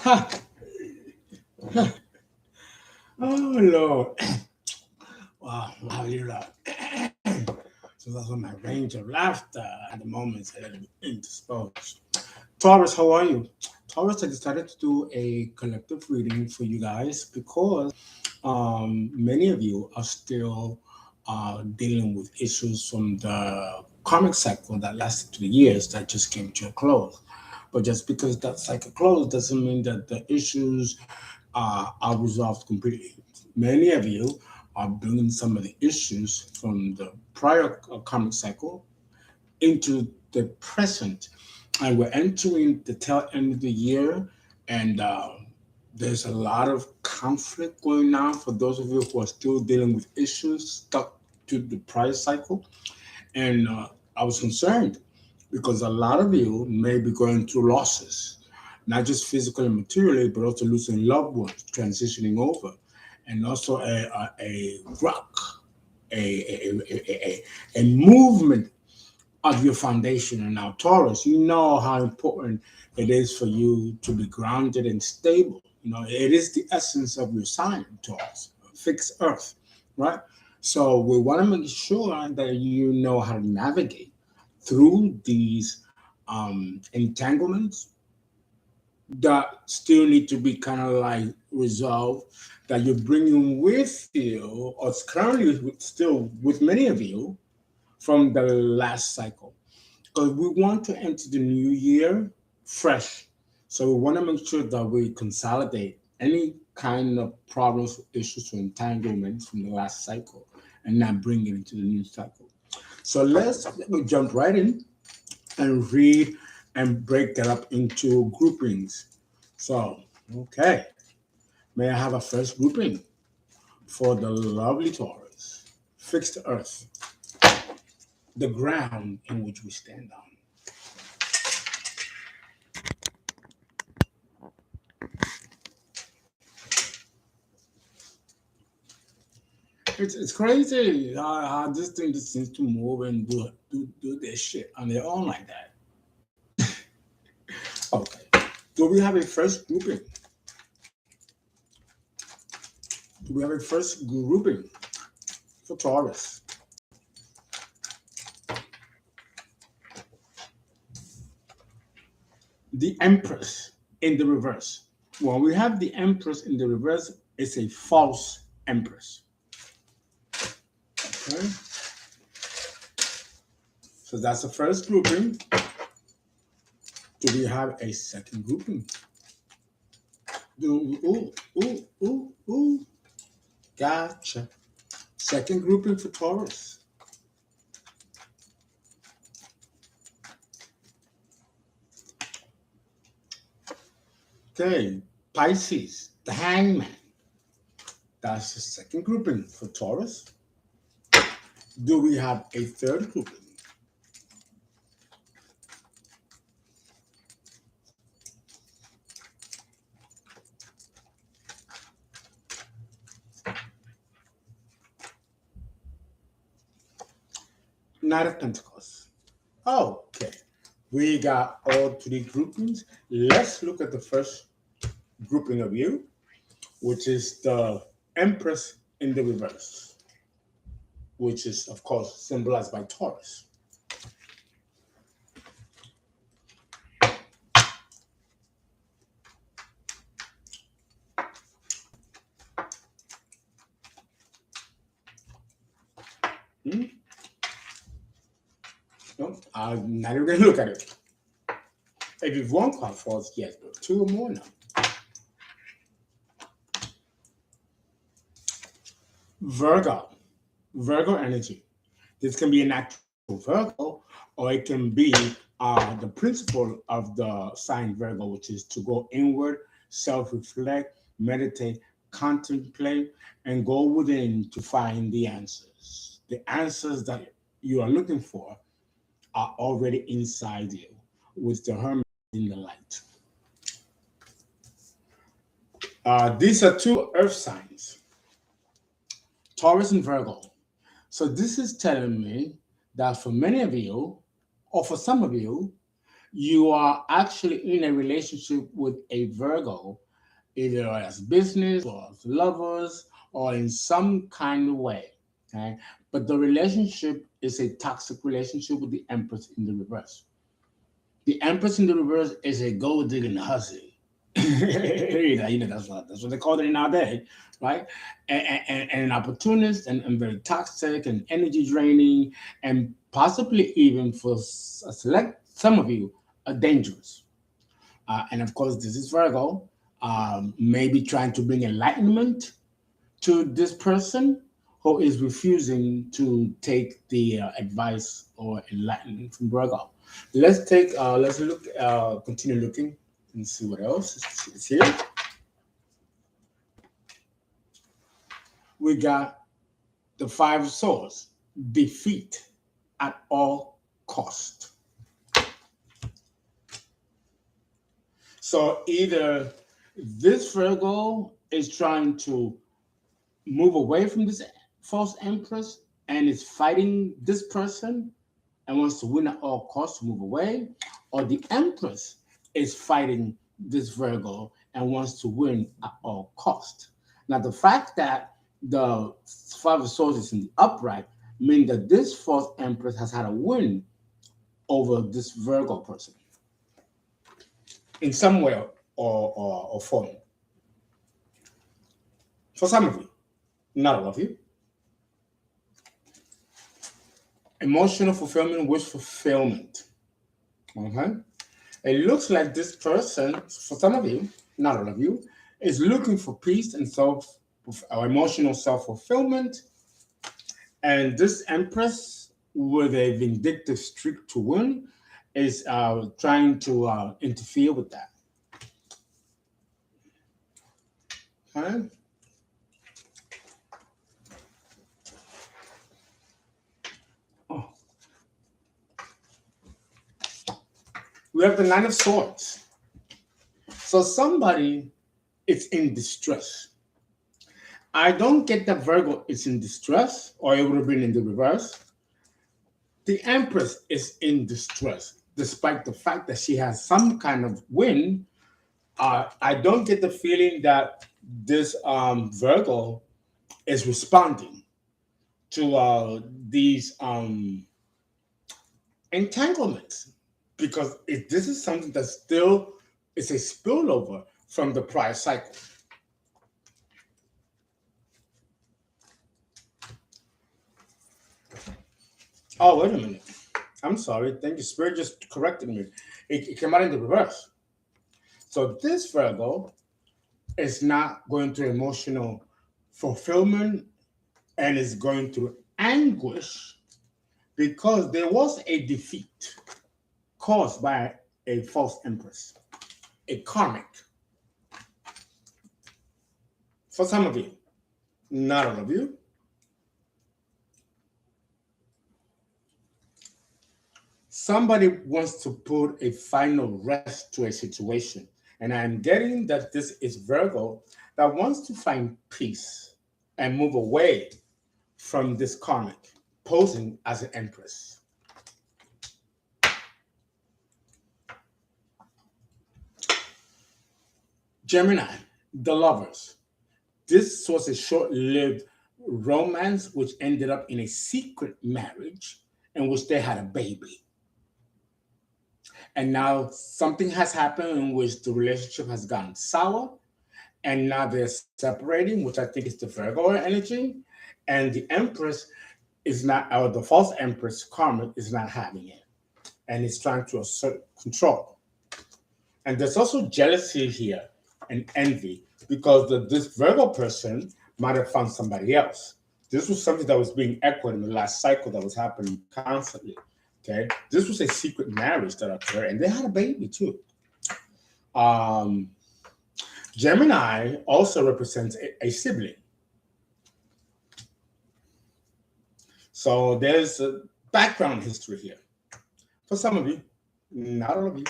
Oh Lord. Wow, wow, you know. So that's why my range of laughter at the moment is a little bit indisposed. Taurus, how are you? Taurus, I decided to do a collective reading for you guys because many of you are still dealing with issues from the karmic cycle that lasted 2 years that just came to a close. But just because that cycle closed doesn't mean that the issues are resolved completely. Many of you are bringing some of the issues from the prior karmic cycle into the present, and we're entering the tail end of the year, and there's a lot of conflict going on for those of you who are still dealing with issues stuck to the prior cycle. And I was concerned because a lot of you may be going through losses, not just physically and materially, but also losing loved ones, transitioning over, and also a rock, a movement of your foundation. And now, Taurus, you know how important it is for you to be grounded and stable. You know, it is the essence of your sign, Taurus, fixed earth, right? So we want to make sure that you know how to navigate through these entanglements that still need to be kind of like resolved, that you're bringing with you, or it's currently still with many of you from the last cycle, because we want to enter the new year fresh. So we want to make sure that we consolidate any kind of problems, issues, or entanglements from the last cycle and not bring it into the new cycle. So let's jump right in and read and break that up into groupings. So, okay, may I have a first grouping for the lovely Taurus? Fixed earth, the ground in which we stand on. It's crazy how this thing just seems to move and do their shit on their own like that. Okay. Do we have a first grouping? Do we have a first grouping for Taurus? The Empress in the reverse. When we have the Empress in the reverse, it's a false Empress. Okay. So that's the first grouping. Do we have a second grouping? Ooh. Gotcha. Second grouping for Taurus. Okay, Pisces, the Hangman. That's the second grouping for Taurus. Do we have a third grouping? Knight of Pentacles. Oh, okay. We got all three groupings. Let's look at the first grouping of you, which is the Empress in the reverse, which is, of course, symbolized by Taurus. Hmm? No, I'm not even going to look at it. If you've one card falls, yes, but two or more now. Virgo energy. This can be an actual Virgo, or it can be the principle of the sign Virgo, which is to go inward, self-reflect, meditate, contemplate, and go within to find the answers. The answers that you are looking for are already inside you, with the Hermit in the light. These are two earth signs, Taurus and Virgo. So this is telling me that for many of you, or for some of you, you are actually in a relationship with a Virgo, either as business or as lovers or in some kind of way. Okay. But the relationship is a toxic relationship with the Empress in the reverse. The Empress in the reverse is a gold digging hussy. That's what they call it in our day, right? And an opportunist and very toxic and energy draining, and possibly even for select some of you, dangerous. And of course, this is Virgo, maybe trying to bring enlightenment to this person who is refusing to take the advice or enlightenment from Virgo. Let's look, continue looking and see what else is here. We got the Five of Swords, defeat at all cost. So either this Virgo is trying to move away from this false empress and is fighting this person and wants to win at all costs to move away, or the empress is fighting this Virgo and wants to win at all costs. Now, the fact that the Five of Swords is in the upright means that this false empress has had a win over this Virgo person in some way or form. For some of you, not all of you. Emotional fulfillment, wish fulfillment. Okay? It looks like this person, for some of you, not all of you, is looking for peace and emotional self-fulfillment. And this Empress with a vindictive streak to win is trying to interfere with that. Okay? We have the Nine of Swords. So somebody is in distress. I don't get that Virgo is in distress, or it would have been in the reverse. The Empress is in distress, despite the fact that she has some kind of win. I don't get the feeling that this Virgo is responding to these entanglements. Because this is something that still is a spillover from the prior cycle. Oh, wait a minute. I'm sorry. Thank you. Spirit just corrected me. It came out in the reverse. So this Virgo is not going through emotional fulfillment and is going through anguish because there was a defeat caused by a false empress, a karmic. For some of you, not all of you. Somebody wants to put a final rest to a situation. And I'm getting that this is Virgo that wants to find peace and move away from this karmic, posing as an empress. Gemini, the lovers. This was a short-lived romance which ended up in a secret marriage in which they had a baby. And now something has happened in which the relationship has gone sour, and now they're separating, which I think is the Virgo energy, and the Empress is not, or the false Empress karma is not having it, and it's trying to assert control. And there's also jealousy here and envy because this Virgo person might have found somebody else. This was something that was being echoed in the last cycle that was happening constantly. Okay, this was a secret marriage that occurred, and they had a baby too. Gemini also represents a sibling. So there's a background history here. For some of you, not all of you.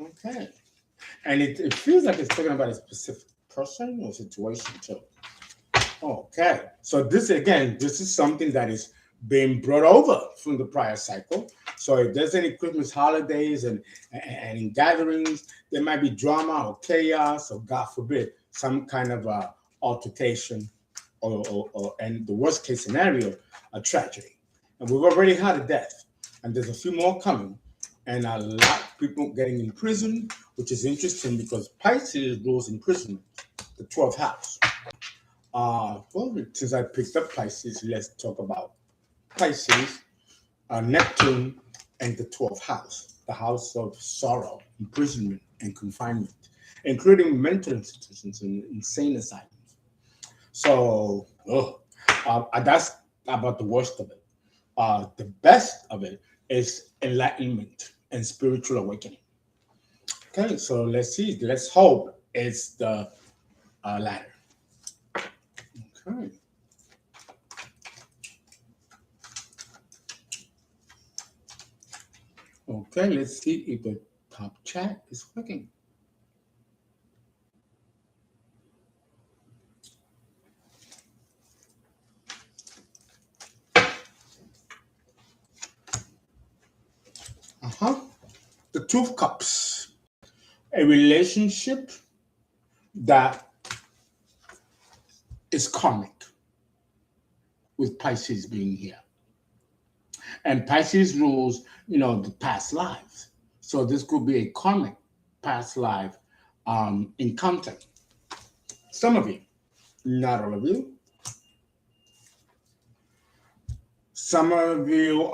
Okay. And it feels like it's talking about a specific person or situation too. Okay. So this, again, this is something that is being brought over from the prior cycle, So if there's any Christmas holidays and in gatherings, there might be drama or chaos or, God forbid, some kind of altercation or and the worst case scenario, a tragedy. And we've already had a death, and there's a few more coming, and a lot of people getting imprisoned, which is interesting because Pisces rules imprisonment, the 12th house. Well, since I picked up Pisces, let's talk about Pisces, Neptune, and the 12th house, the house of sorrow, imprisonment, and confinement, including mental institutions and insane asylums. So, that's about the worst of it. The best of it is enlightenment and spiritual awakening. Okay, so let's see. Let's hope it's the latter. Okay. Okay, let's see if the top chat is working. The Two of Cups, a relationship that is karmic, with Pisces being here. And Pisces rules, the past lives. So this could be a karmic past life encounter. Some of you, not all of you. Some of you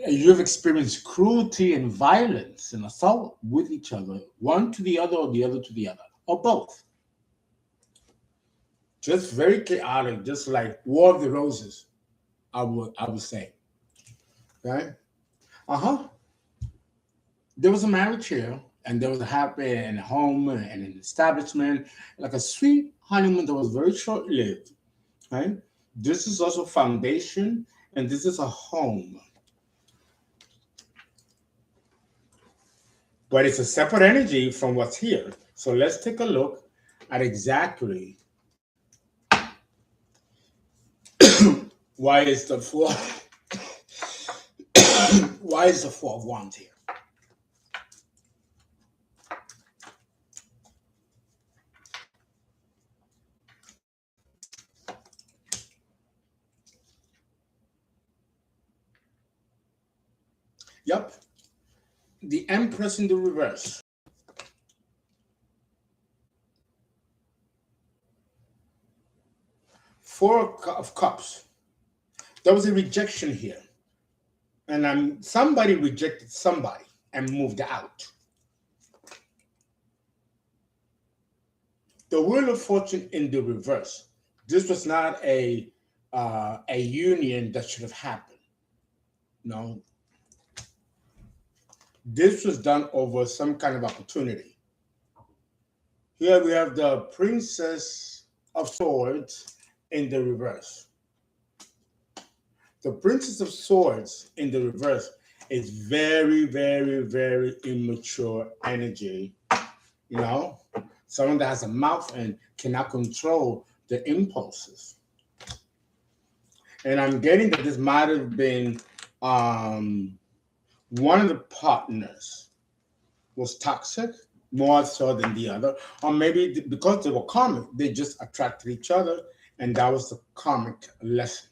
you've experienced cruelty and violence and assault with each other, one to the other or the other to the other, or both. Just very chaotic, just like War of the Roses, I would say. Okay? There was a marriage here, and there was a happy and a home and an establishment, like a sweet honeymoon that was very short-lived. Right? This is also foundation, and this is a home. But it's a separate energy from what's here. So let's take a look at exactly why is the four why is the Four of Wands here? Yep. The Empress in the reverse. Four of Cups. There was a rejection here. And somebody rejected somebody and moved out. The Wheel of Fortune in the reverse. This was not a union that should have happened. No. This was done over some kind of opportunity. Here we have the Princess of Swords in the reverse. The Princess of Swords in the reverse is very, very, very immature energy. Someone that has a mouth and cannot control the impulses. And I'm getting that this might have been one of the partners was toxic more so than the other, or maybe because they were karmic, they just attracted each other, and that was the karmic lesson.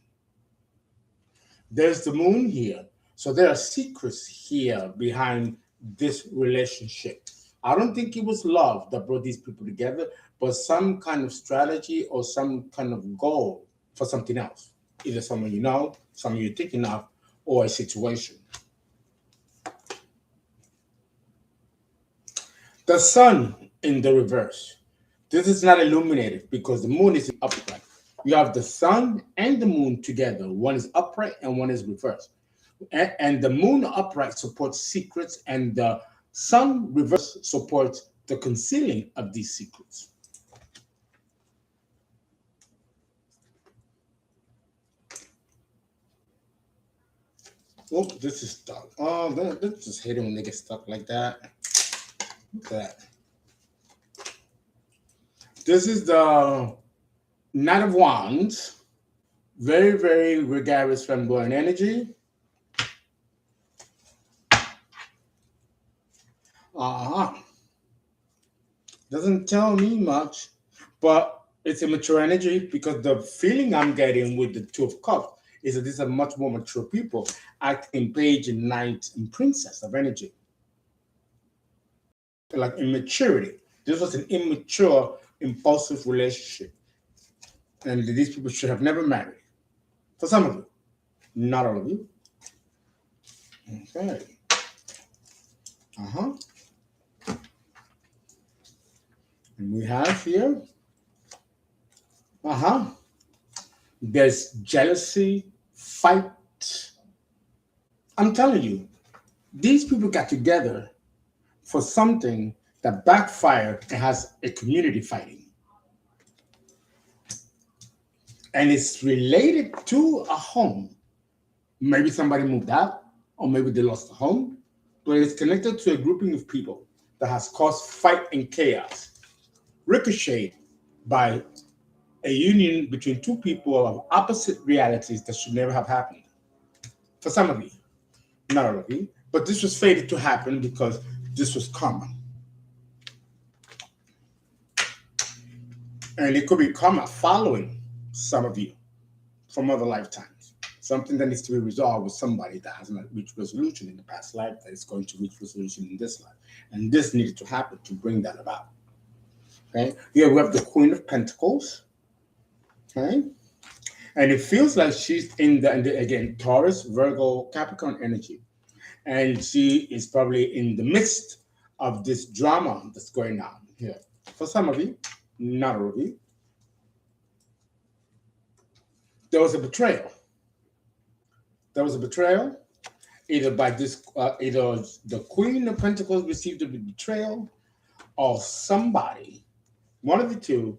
There's the moon here, so there are secrets here behind this relationship. I don't think it was love that brought these people together, but some kind of strategy or some kind of goal for something else, either someone you know, someone you're thinking of, or a situation. The Sun in the reverse. This is not illuminated because the moon is upright. You have the Sun and the moon together. One is upright and one is reversed. And the moon upright supports secrets, and the Sun reverse supports the concealing of these secrets. Oh, this is stuck. Oh, that's just hate it when they get stuck like that. Look at that. This is the Knight of Wands. Very, very gregarious, flamboyant energy. Uh-huh. Doesn't tell me much, but it's a mature energy because the feeling I'm getting with the Two of Cups is that these are much more mature people acting page and knight and princess of energy. Like immaturity. This was an immature, impulsive relationship. And these people should have never married. For some of you, not all of you. Okay. Uh-huh. And we have here, there's jealousy, fight. I'm telling you, these people got together for something that backfired and has a community fighting. And it's related to a home. Maybe somebody moved out, or maybe they lost a home, but it's connected to a grouping of people that has caused fight and chaos, ricocheted by a union between two people of opposite realities that should never have happened. For some of you, not all of you, but this was fated to happen because this was karma. And it could be karma following some of you from other lifetimes. Something that needs to be resolved with somebody that has not reached resolution in the past life that is going to reach resolution in this life. And this needed to happen to bring that about. Okay. Here we have the Queen of Pentacles. Okay. And it feels like she's in the again, Taurus, Virgo, Capricorn energy. And she is probably in the midst of this drama that's going on here. For some of you, not all of you. There was a betrayal. There was a betrayal, either by this, either the Queen of Pentacles received a betrayal, or somebody, one of the two,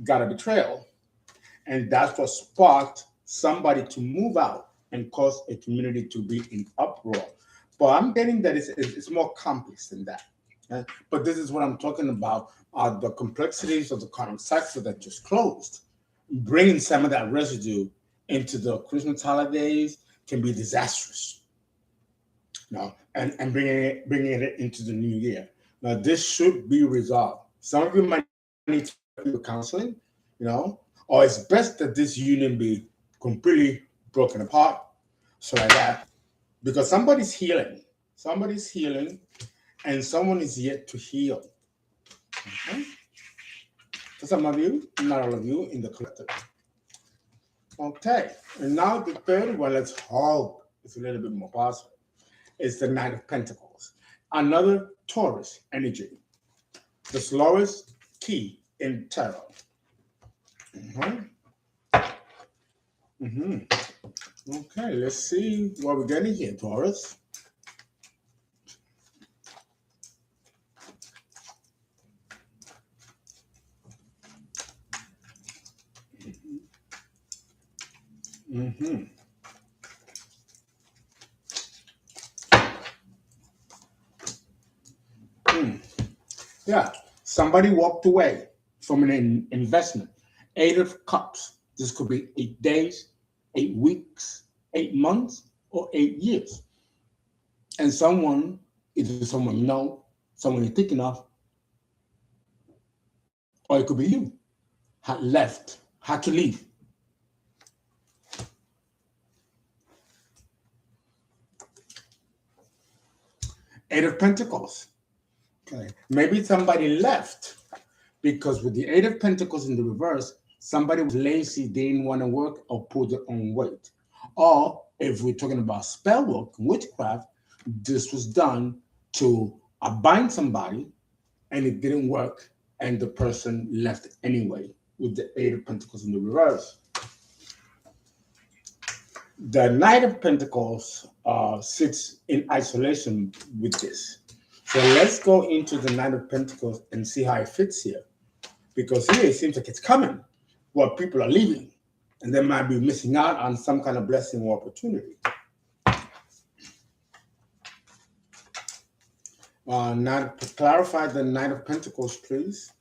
got a betrayal, and that's what sparked somebody to move out and cause a community to be in uproar. But I'm getting that it's more complex than that. But this is what I'm talking about, the complexities of the karmic cycle that just closed. Bringing some of that residue into the Christmas holidays can be disastrous. Now, and bringing it into the new year. Now, this should be resolved. Some of you might need to do counseling, or it's best that this union be completely broken apart, so like that, because somebody's healing, and someone is yet to heal. Okay? For some of you, not all of you in the collective. Okay, and now the third one, let's hope it's a little bit more positive, is the Knight of Pentacles. Another Taurus energy, the slowest key in tarot. Okay, let's see what we're getting here, Taurus. Yeah, somebody walked away from an investment. 8 of Cups. This could be 8 days, 8 weeks, 8 months, or 8 years. And someone, either someone you know, someone you're thinking of, or it could be you, had to leave. Eight of Pentacles. Okay. Maybe somebody left because with the Eight of Pentacles in the reverse, somebody was lazy, didn't want to work or pull their own weight. Or if we're talking about spell work, witchcraft, this was done to bind somebody and it didn't work and the person left anyway with the Eight of Pentacles in the reverse. The Knight of Pentacles sits in isolation with this. So let's go into the Knight of Pentacles and see how it fits here. Because here it seems like it's coming, where people are leaving, and they might be missing out on some kind of blessing or opportunity. Now, to clarify the Knight of Pentacles, please.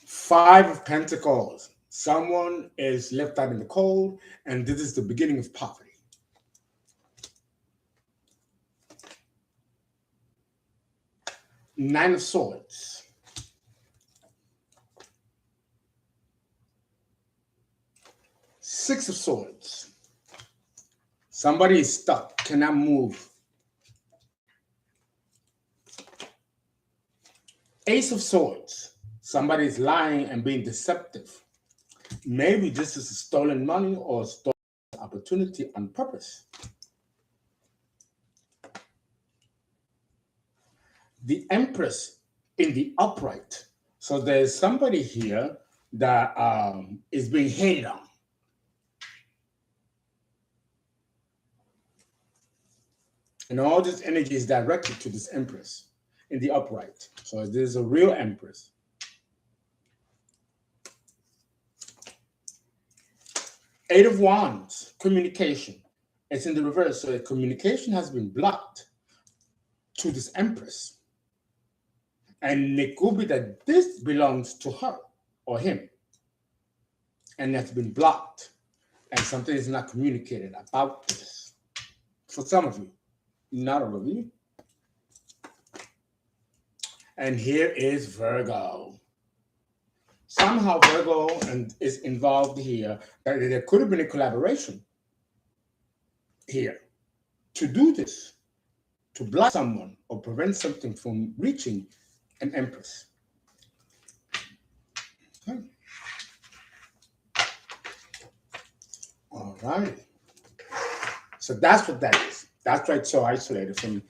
Five of Pentacles. Someone is left out in the cold, and this is the beginning of poverty. Nine of Swords. Six of Swords. Somebody is stuck, cannot move. Ace of Swords. Somebody is lying and being deceptive. Maybe this is stolen money or stolen opportunity on purpose. The Empress in the upright. So there's somebody here that is being hated on. And all this energy is directed to this Empress in the upright. So this is a real Empress. Eight of Wands, communication. It's in the reverse. So the communication has been blocked to this Empress. And it could be that this belongs to her or him. And that's been blocked. And something is not communicated about this. For some of you, not all of you. And here is Virgo. Somehow Virgo is involved here. There could have been a collaboration here to do this, to block someone or prevent something from reaching an Empress. Okay. All right. So that's what that is. That's why it's so isolated from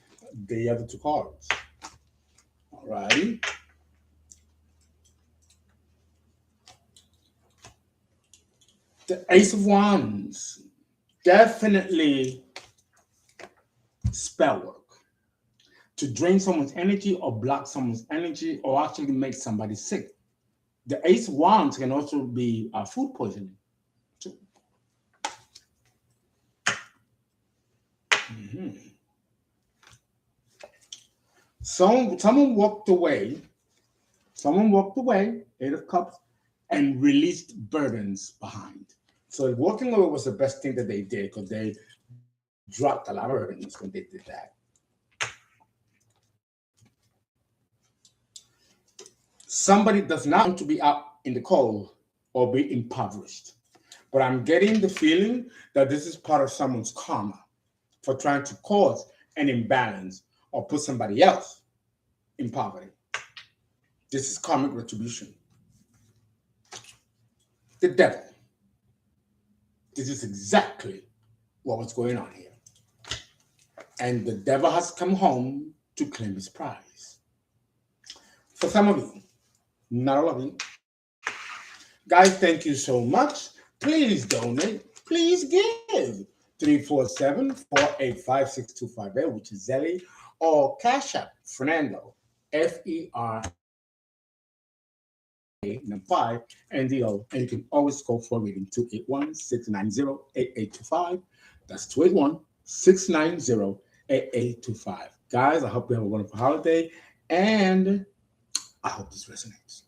the other two cards. All righty. The Ace of Wands, definitely spell work. To drain someone's energy or block someone's energy or actually make somebody sick. The Ace of Wands can also be food poisoning too. Someone walked away. Eight of Cups, and released burdens behind. So walking away was the best thing that they did because they dropped a lot of burdens when they did that. Somebody does not want to be out in the cold or be impoverished. But I'm getting the feeling that this is part of someone's karma for trying to cause an imbalance or put somebody else in poverty. This is karmic retribution. The Devil. This is exactly what was going on here. And the Devil has come home to claim his prize. For some of you, not all of you. Guys, thank you so much. Please donate. Please give. 347-485-6258, which is ZELLE, or Cash App, Fernando, FER5, NDO, and you can always go for a reading, 281-690-8825. That's 281-690-8825. Guys, I hope you have a wonderful holiday, and I hope this resonates.